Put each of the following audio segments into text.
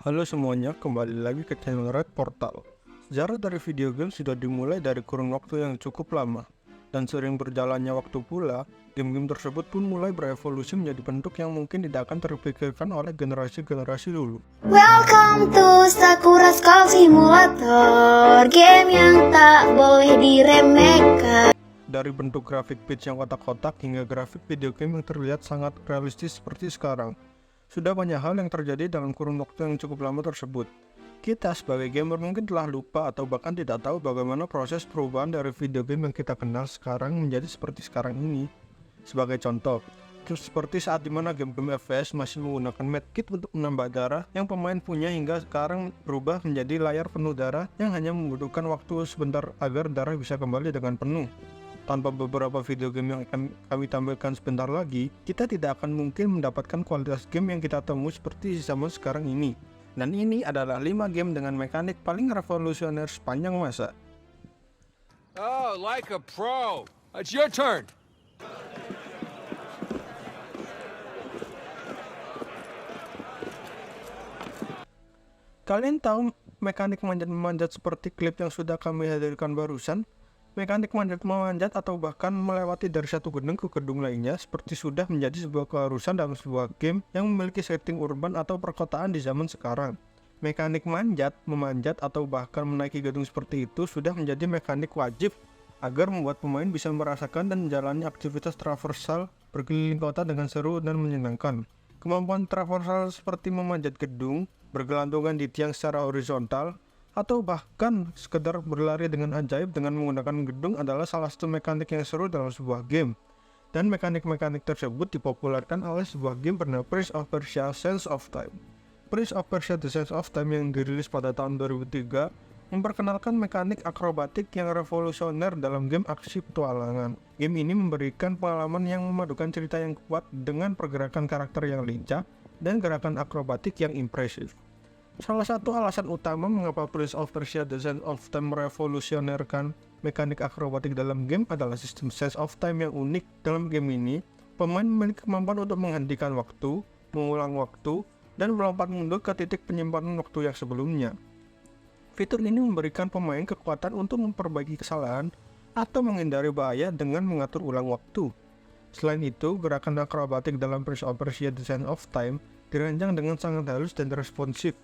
Halo semuanya, kembali lagi ke channel Red Portal. Sejarah dari video game sudah dimulai dari kurun waktu yang cukup lama, dan sering berjalannya waktu pula, game-game tersebut pun mulai berevolusi menjadi bentuk yang mungkin tidak akan terpikirkan oleh generasi-generasi dulu. Welcome to Sakura Skull Simulator, game yang tak boleh diremehkan. Dari bentuk grafik pitch yang kotak-kotak hingga grafik video game yang terlihat sangat realistis seperti sekarang. Sudah banyak hal yang terjadi dalam kurun waktu yang cukup lama tersebut. Kita sebagai gamer mungkin telah lupa atau bahkan tidak tahu bagaimana proses perubahan dari video game yang kita kenal sekarang menjadi seperti sekarang ini. Sebagai contoh, seperti saat dimana game-game FPS masih menggunakan medkit untuk menambah darah yang pemain punya hingga sekarang berubah menjadi layar penuh darah yang hanya membutuhkan waktu sebentar agar darah bisa kembali dengan penuh. Tanpa beberapa video game yang akan kami tampilkan sebentar lagi, kita tidak akan mungkin mendapatkan kualitas game yang kita temui seperti zaman sekarang ini. Dan ini adalah 5 game dengan mekanik paling revolusioner sepanjang masa. Oh, like a pro. It's your turn. Kalian tahu mekanik manjat-memanjat seperti klip yang sudah kami hadirkan barusan? Mekanik manjat-memanjat atau bahkan melewati dari satu gedung ke gedung lainnya seperti sudah menjadi sebuah keharusan dalam sebuah game yang memiliki setting urban atau perkotaan di zaman sekarang. Mekanik manjat, memanjat atau bahkan menaiki gedung seperti itu sudah menjadi mekanik wajib agar membuat pemain bisa merasakan dan menjalani aktivitas traversal berkeliling kota dengan seru dan menyenangkan. Kemampuan traversal seperti memanjat gedung, bergelantungan di tiang secara horizontal, atau bahkan sekedar berlari dengan ajaib dengan menggunakan gedung adalah salah satu mekanik yang seru dalam sebuah game. Dan mekanik-mekanik tersebut dipopulerkan oleh sebuah game bernama Prince of Persia: Sands of Time. Prince of Persia: The Sands of Time yang dirilis pada tahun 2003 memperkenalkan mekanik akrobatik yang revolusioner dalam game aksi petualangan. Game ini memberikan pengalaman yang memadukan cerita yang kuat dengan pergerakan karakter yang lincah dan gerakan akrobatik yang impresif. Salah satu alasan utama mengapa Prince of Persia: The Sands of Time merevolusionerkan mekanik akrobatik dalam game adalah sistem Sands of Time yang unik. Dalam game ini, pemain memiliki kemampuan untuk menghentikan waktu, mengulang waktu, dan melompat mundur ke titik penyimpanan waktu yang sebelumnya. Fitur ini memberikan pemain kekuatan untuk memperbaiki kesalahan atau menghindari bahaya dengan mengatur ulang waktu. Selain itu, gerakan akrobatik dalam Prince of Persia: The Sands of Time dirancang dengan sangat halus dan responsif.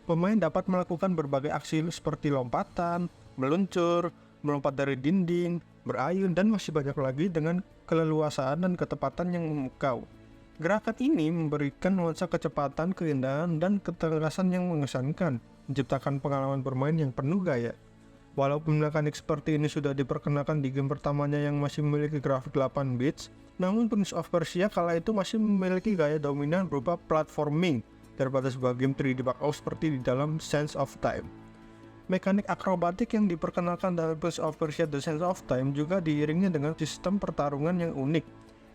Pemain dapat melakukan berbagai aksi seperti lompatan, meluncur, melompat dari dinding, berayun, dan masih banyak lagi dengan keleluasaan dan ketepatan yang memukau. Gerakan ini memberikan nuansa kecepatan, keindahan, dan ketegasan yang mengesankan, menciptakan pengalaman bermain yang penuh gaya. Walaupun mekanik seperti ini sudah diperkenalkan di game pertamanya yang masih memiliki grafik 8 bits, namun Prince of Persia kala itu masih memiliki gaya dominan berupa platforming daripada sebuah game 3D Blackout seperti di dalam Sands of Time. Mekanik akrobatik yang diperkenalkan dalam Prince of Persia: The Sands of Time juga diiringi dengan sistem pertarungan yang unik.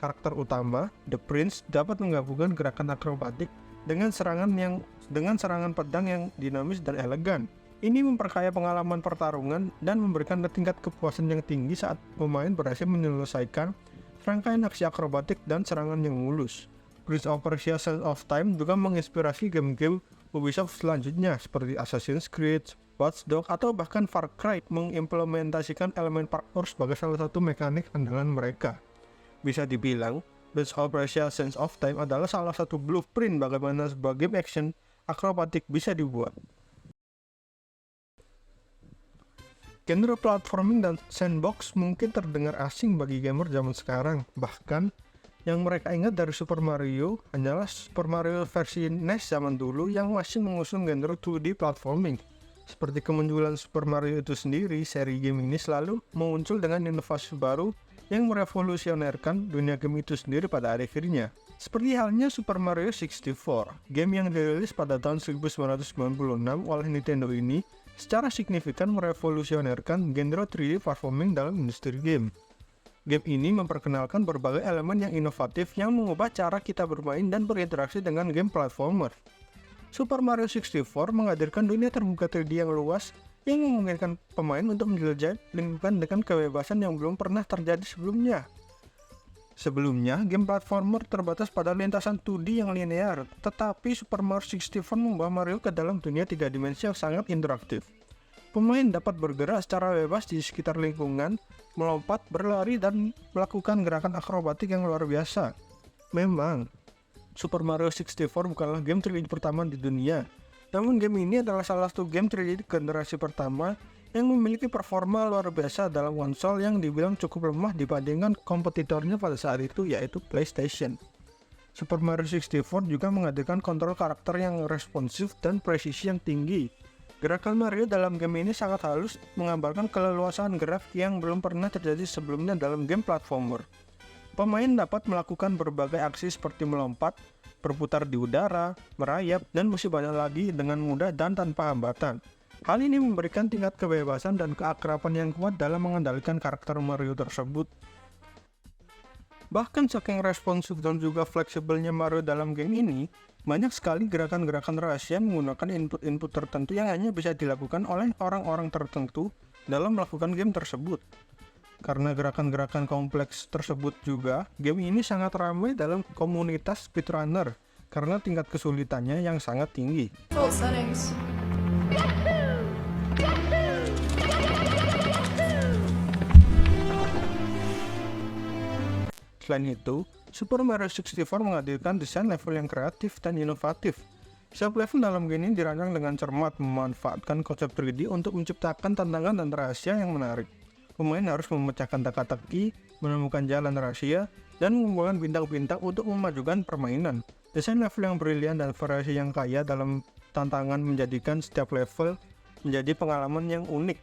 Karakter utama, The Prince, dapat menggabungkan gerakan akrobatik dengan serangan pedang yang dinamis dan elegan. Ini memperkaya pengalaman pertarungan dan memberikan tingkat kepuasan yang tinggi saat pemain berhasil menyelesaikan rangkaian aksi akrobatik dan serangan yang mulus. Prince of Persia: Sands of Time juga menginspirasi game-game Ubisoft selanjutnya seperti Assassin's Creed, Watch Dogs, atau bahkan Far Cry mengimplementasikan elemen parkour sebagai salah satu mekanik andalan mereka. Bisa dibilang, Prince of Persia: Sands of Time adalah salah satu blueprint bagaimana sebuah game action akrobatik bisa dibuat. Genre platforming dan sandbox mungkin terdengar asing bagi gamer zaman sekarang. Bahkan, yang mereka ingat dari Super Mario hanyalah Super Mario versi NES zaman dulu yang masih mengusung genre 2D platforming. Seperti kemunculan Super Mario itu sendiri, seri game ini selalu muncul dengan inovasi baru yang merevolusionerkan dunia game itu sendiri pada akhirnya. Seperti halnya Super Mario 64, game yang dirilis pada tahun 1996 oleh Nintendo ini secara signifikan merevolusionerkan genre 3D platforming dalam industri game. Game ini memperkenalkan berbagai elemen yang inovatif yang mengubah cara kita bermain dan berinteraksi dengan game platformer. Super Mario 64 menghadirkan dunia terbuka 3D yang luas yang memungkinkan pemain untuk menjelajah lingkungan dengan kebebasan yang belum pernah terjadi sebelumnya. Sebelumnya, game platformer terbatas pada lintasan 2D yang linear, tetapi Super Mario 64 membawa Mario ke dalam dunia 3 dimensi yang sangat interaktif. Pemain dapat bergerak secara bebas di sekitar lingkungan, melompat, berlari, dan melakukan gerakan akrobatik yang luar biasa. Memang, Super Mario 64 bukanlah game 3D pertama di dunia, namun game ini adalah salah satu game 3D generasi pertama yang memiliki performa luar biasa dalam konsol yang dibilang cukup lemah dibandingkan kompetitornya pada saat itu, yaitu PlayStation. Super Mario 64 juga menghadirkan kontrol karakter yang responsif dan presisi yang tinggi. Gerakan Mario dalam game ini sangat halus, menggambarkan keleluasaan gerak yang belum pernah terjadi sebelumnya dalam game platformer. Pemain dapat melakukan berbagai aksi seperti melompat, berputar di udara, merayap, dan masih banyak lagi dengan mudah dan tanpa hambatan. Hal ini memberikan tingkat kebebasan dan keakraban yang kuat dalam mengendalikan karakter Mario tersebut. Bahkan saking responsif dan juga fleksibelnya Mario dalam game ini, banyak sekali gerakan-gerakan rahasia menggunakan input-input tertentu yang hanya bisa dilakukan oleh orang-orang tertentu dalam melakukan game tersebut. Karena gerakan-gerakan kompleks tersebut juga, game ini sangat ramai dalam komunitas speedrunner karena tingkat kesulitannya yang sangat tinggi. Full settings. Selain itu, Super Mario 64 menghadirkan desain level yang kreatif dan inovatif. Setiap level dalam game ini dirancang dengan cermat, memanfaatkan konsep 3D untuk menciptakan tantangan dan rahasia yang menarik. Pemain harus memecahkan teka-teki, menemukan jalan rahasia, dan mengumpulkan bintang-bintang untuk memajukan permainan. Desain level yang brilian dan variasi yang kaya dalam tantangan menjadikan setiap level menjadi pengalaman yang unik.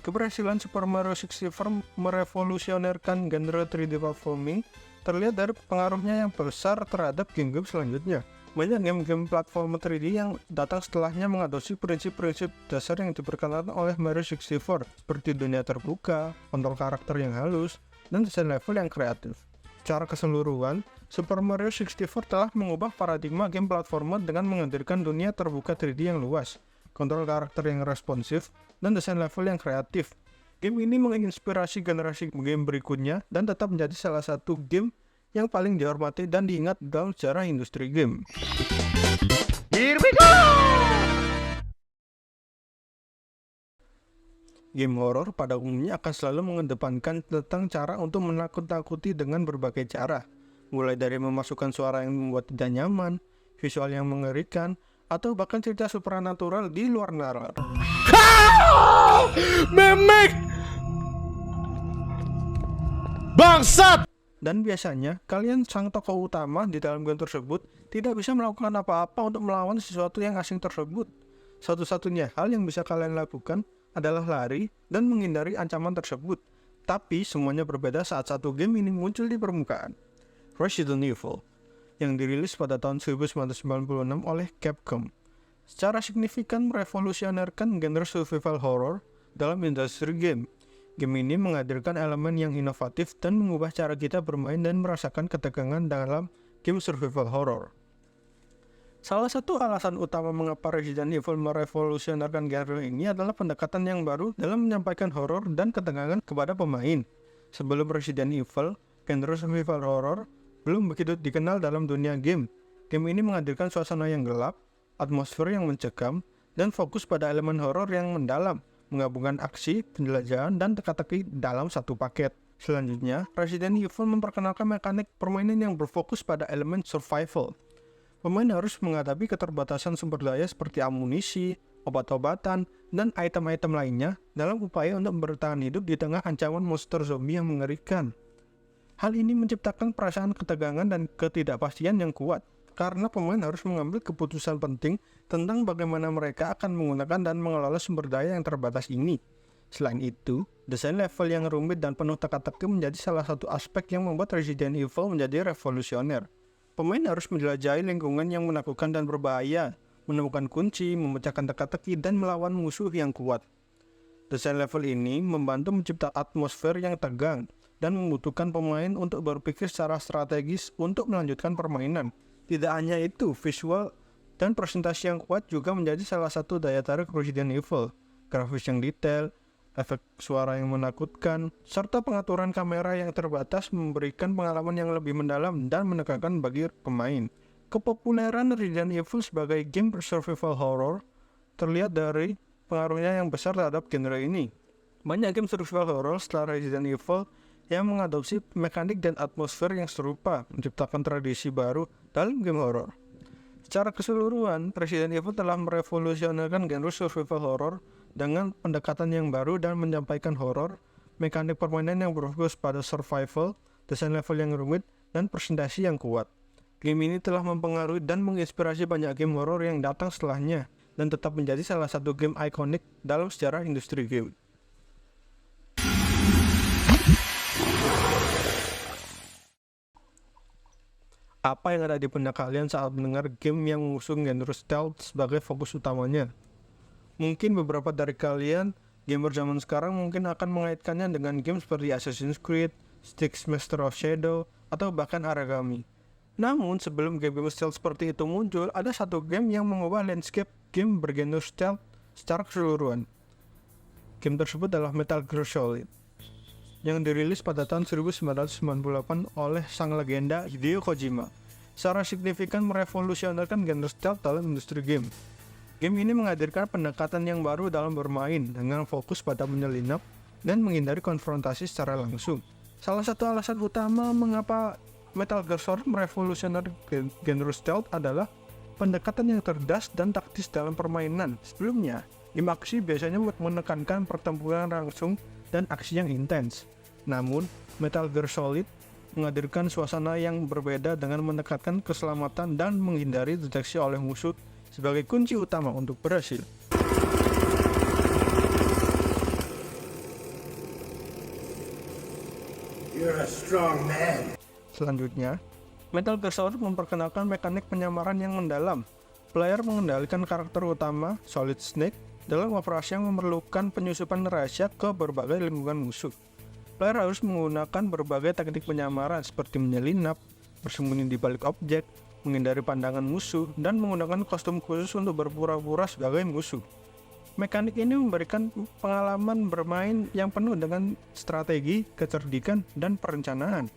Keberhasilan Super Mario 64 merevolusionerkan genre 3D platforming terlihat dari pengaruhnya yang besar terhadap game-game selanjutnya. Banyak game-game platform 3D yang datang setelahnya mengadopsi prinsip-prinsip dasar yang diperkenalkan oleh Mario 64, seperti dunia terbuka, kontrol karakter yang halus, dan desain level yang kreatif. Secara keseluruhan, Super Mario 64 telah mengubah paradigma game platformer dengan menghadirkan dunia terbuka 3D yang luas, kontrol karakter yang responsif, dan desain level yang kreatif. Game ini menginspirasi generasi game berikutnya dan tetap menjadi salah satu game yang paling dihormati dan diingat dalam sejarah industri game. Here we go! Game horor pada umumnya akan selalu mengedepankan tentang cara untuk menakut-nakuti dengan berbagai cara, mulai dari memasukkan suara yang membuat tidak nyaman, visual yang mengerikan, atau bahkan cerita supernatural di luar nalar. Memek! Bangsat! Dan biasanya, kalian sang tokoh utama di dalam game tersebut tidak bisa melakukan apa-apa untuk melawan sesuatu yang asing tersebut. Satu-satunya hal yang bisa kalian lakukan adalah lari dan menghindari ancaman tersebut. Tapi semuanya berbeda saat satu game ini muncul di permukaan. Resident Evil, yang dirilis pada tahun 1996 oleh Capcom, secara signifikan merevolusionerkan genre survival horror dalam industri game. Game ini menghadirkan elemen yang inovatif dan mengubah cara kita bermain dan merasakan ketegangan dalam game survival horror. Salah satu alasan utama mengapa Resident Evil merevolusionerkan genre ini adalah pendekatan yang baru dalam menyampaikan horor dan ketegangan kepada pemain. Sebelum Resident Evil, genre survival horror belum begitu dikenal dalam dunia game. Game ini menghadirkan suasana yang gelap, atmosfer yang mencekam, dan fokus pada elemen horor yang mendalam, menggabungkan aksi, penjelajahan, dan teka-teki dalam satu paket. Selanjutnya, Resident Evil memperkenalkan mekanik permainan yang berfokus pada elemen survival. Pemain harus menghadapi keterbatasan sumber daya seperti amunisi, obat-obatan, dan item-item lainnya dalam upaya untuk bertahan hidup di tengah ancaman monster zombie yang mengerikan. Hal ini menciptakan perasaan ketegangan dan ketidakpastian yang kuat, karena pemain harus mengambil keputusan penting tentang bagaimana mereka akan menggunakan dan mengelola sumber daya yang terbatas ini. Selain itu, desain level yang rumit dan penuh teka-teki menjadi salah satu aspek yang membuat Resident Evil menjadi revolusioner. Pemain harus menjelajahi lingkungan yang menakutkan dan berbahaya, menemukan kunci, memecahkan teka-teki, dan melawan musuh yang kuat. Desain level ini membantu menciptakan atmosfer yang tegang dan membutuhkan pemain untuk berpikir secara strategis untuk melanjutkan permainan. Tidak hanya itu, visual dan presentasi yang kuat juga menjadi salah satu daya tarik Resident Evil. Grafis yang detail, efek suara yang menakutkan, serta pengaturan kamera yang terbatas memberikan pengalaman yang lebih mendalam dan menekankan bagi pemain. Kepopuleran Resident Evil sebagai game survival horror terlihat dari pengaruhnya yang besar terhadap genre ini. Banyak game survival horror setelah Resident Evil yang mengadopsi mekanik dan atmosfer yang serupa, menciptakan tradisi baru dalam game horror. Secara keseluruhan, Resident Evil telah merevolusionerkan genre survival horror dengan pendekatan yang baru dan menyampaikan horor, mekanik permainan yang berfokus pada survival, desain level yang rumit, dan presentasi yang kuat. Game ini telah mempengaruhi dan menginspirasi banyak game horor yang datang setelahnya, dan tetap menjadi salah satu game ikonik dalam sejarah industri game. Apa yang ada di benak kalian saat mendengar game yang mengusung genre stealth sebagai fokus utamanya? Mungkin beberapa dari kalian, gamer zaman sekarang mungkin akan mengaitkannya dengan game seperti Assassin's Creed, Styx Master of Shadow, atau bahkan Aragami. Namun, sebelum game-game stealth seperti itu muncul, ada satu game yang mengubah landscape game bergenre stealth secara keseluruhan. Game tersebut adalah Metal Gear Solid, yang dirilis pada tahun 1998 oleh sang legenda Hideo Kojima. Secara signifikan merevolusionerkan genre stealth dalam industri game. Game ini menghadirkan pendekatan yang baru dalam bermain dengan fokus pada menyelinap dan menghindari konfrontasi secara langsung. Salah satu alasan utama mengapa Metal Gear Solid merevolusioner genre stealth adalah pendekatan yang cerdas dan taktis dalam permainan. Sebelumnya, game aksi biasanya menekankan pertempuran langsung dan aksi yang intens. Namun, Metal Gear Solid menghadirkan suasana yang berbeda dengan menekankan keselamatan dan menghindari deteksi oleh musuh sebagai kunci utama untuk berhasil. You're a strong man. Selanjutnya, Metal Gear Solid memperkenalkan mekanik penyamaran yang mendalam. Player mengendalikan karakter utama, Solid Snake, dalam operasi yang memerlukan penyusupan rahasia ke berbagai lingkungan musuh. Player harus menggunakan berbagai teknik penyamaran seperti menyelinap, bersembunyi di balik objek, menghindari pandangan musuh, dan menggunakan kostum khusus untuk berpura-pura sebagai musuh. Mekanik ini memberikan pengalaman bermain yang penuh dengan strategi, kecerdikan, dan perencanaan.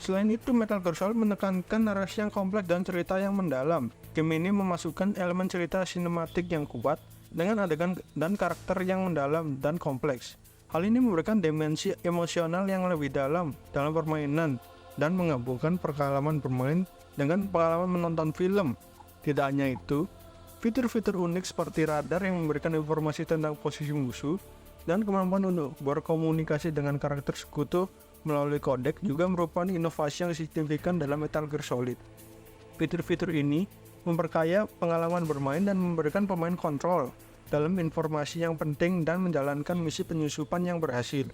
Selain itu, Metal Gear Solid menekankan narasi yang kompleks dan cerita yang mendalam. Game ini memasukkan elemen cerita sinematik yang kuat dengan adegan dan karakter yang mendalam dan kompleks. Hal ini memberikan dimensi emosional yang lebih dalam permainan dan menggabungkan pengalaman bermain dengan pengalaman menonton film. Tidak hanya itu, fitur-fitur unik seperti radar yang memberikan informasi tentang posisi musuh dan kemampuan untuk berkomunikasi dengan karakter sekutu melalui kodek juga merupakan inovasi yang signifikan dalam Metal Gear Solid. Fitur-fitur ini memperkaya pengalaman bermain dan memberikan pemain kontrol dalam informasi yang penting dan menjalankan misi penyusupan yang berhasil.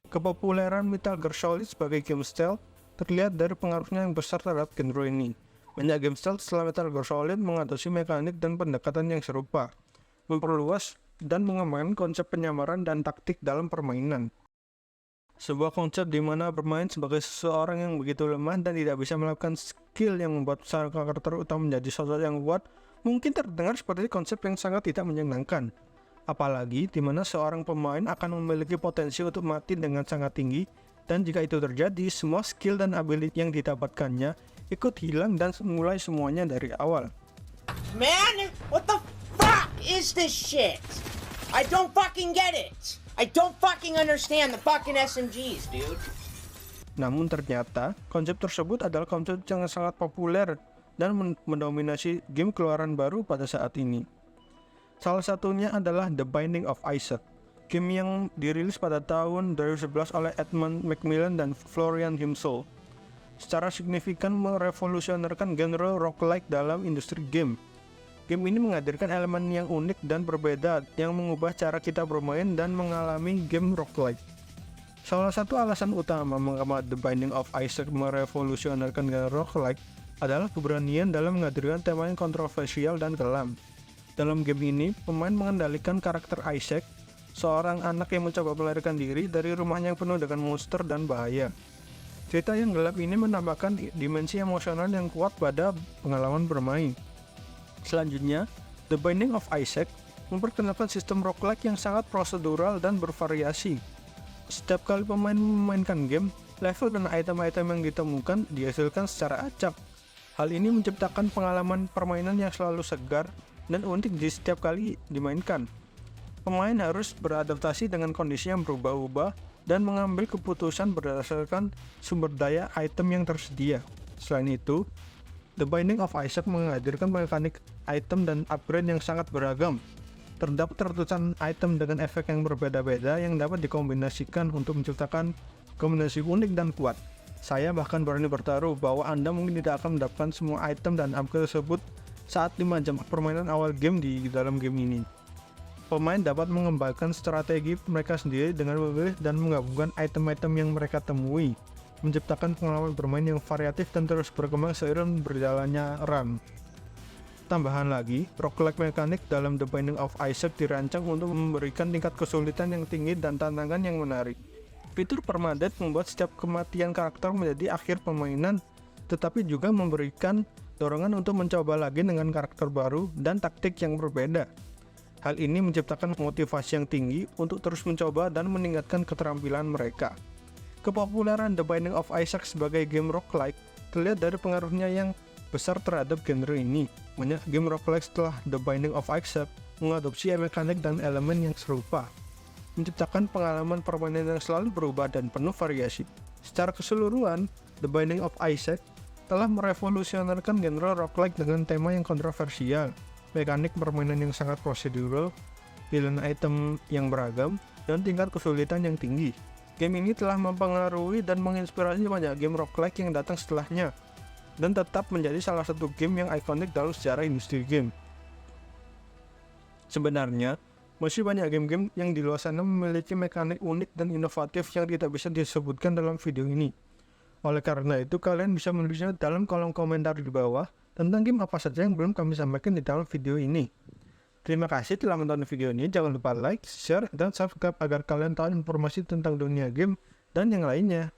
Kepopuleran Metal Gear Solid sebagai game stealth terlihat dari pengaruhnya yang besar terhadap genre ini. Banyak game stealth setelah Metal Gear Solid mengadopsi mekanik dan pendekatan yang serupa, memperluas dan mengembangkan konsep penyamaran dan taktik dalam permainan. Sebuah konsep di mana bermain sebagai seseorang yang begitu lemah dan tidak bisa melakukan skill yang membuat sang karakter utama menjadi sosok yang kuat mungkin terdengar seperti konsep yang sangat tidak menyenangkan. Apalagi di mana seorang pemain akan memiliki potensi untuk mati dengan sangat tinggi, dan jika itu terjadi, semua skill dan ability yang didapatkannya ikut hilang dan mulai semuanya dari awal. Man, what the fuck is this shit? I don't fucking get it. I don't fucking understand the fucking SMGs, dude. Namun ternyata, konsep tersebut adalah konsep yang sangat populer dan mendominasi game keluaran baru pada saat ini. Salah satunya adalah The Binding of Isaac, game yang dirilis pada tahun 2011 oleh Edmund Macmillan dan Florian Himsel. Secara signifikan merevolusionerkan genre roguelike dalam industri game. Game ini menghadirkan elemen yang unik dan berbeda yang mengubah cara kita bermain dan mengalami game roguelike. Salah satu alasan utama mengapa The Binding of Isaac merevolusionerkan genre roguelike adalah keberanian dalam menghadirkan tema yang kontroversial dan kelam. Dalam game ini, pemain mengendalikan karakter Isaac, seorang anak yang mencoba melarikan diri dari rumahnya yang penuh dengan monster dan bahaya. Cerita yang gelap ini menambahkan dimensi emosional yang kuat pada pengalaman bermain. Selanjutnya, The Binding of Isaac memperkenalkan sistem roguelike yang sangat prosedural dan bervariasi. Setiap kali pemain memainkan game, level dan item-item yang ditemukan dihasilkan secara acak. Hal ini menciptakan pengalaman permainan yang selalu segar dan unik di setiap kali dimainkan. Pemain harus beradaptasi dengan kondisi yang berubah-ubah dan mengambil keputusan berdasarkan sumber daya item yang tersedia. Selain itu, The Binding of Isaac menghadirkan mekanik item dan upgrade yang sangat beragam. Terdapat ratusan item dengan efek yang berbeda-beda yang dapat dikombinasikan untuk menciptakan kombinasi unik dan kuat. Saya bahkan berani bertaruh bahwa Anda mungkin tidak akan mendapatkan semua item dan upgrade tersebut saat 5 jam permainan awal game di dalam game ini. Pemain dapat mengembangkan strategi mereka sendiri dengan memilih dan menggabungkan item-item yang mereka temui, menciptakan pengalaman bermain yang variatif dan terus berkembang seiring berjalannya run. Tambahan lagi, roguelike mekanik dalam The Binding of Isaac dirancang untuk memberikan tingkat kesulitan yang tinggi dan tantangan yang menarik. Fitur permadeath membuat setiap kematian karakter menjadi akhir permainan, tetapi juga memberikan dorongan untuk mencoba lagi dengan karakter baru dan taktik yang berbeda. Hal ini menciptakan motivasi yang tinggi untuk terus mencoba dan meningkatkan keterampilan mereka. Kepopuleran The Binding of Isaac sebagai game roguelike terlihat dari pengaruhnya yang besar terhadap genre ini. Banyak game roguelike setelah The Binding of Isaac mengadopsi mekanik dan elemen yang serupa, menciptakan pengalaman permainan yang selalu berubah dan penuh variasi. Secara keseluruhan, The Binding of Isaac telah merevolusionerkan genre roguelike dengan tema yang kontroversial, mekanik permainan yang sangat prosedural, pilihan item yang beragam, dan tingkat kesulitan yang tinggi. Game ini telah mempengaruhi dan menginspirasi banyak game roguelike yang datang setelahnya, dan tetap menjadi salah satu game yang ikonik dalam sejarah industri game. Sebenarnya, masih banyak game-game yang di luar sana memiliki mekanik unik dan inovatif yang tidak bisa disebutkan dalam video ini. Oleh karena itu, kalian bisa menulisnya dalam kolom komentar di bawah tentang game apa saja yang belum kami sampaikan di dalam video ini. Terima kasih telah menonton video ini. Jangan lupa like, share, dan subscribe agar kalian tahu informasi tentang dunia game dan yang lainnya.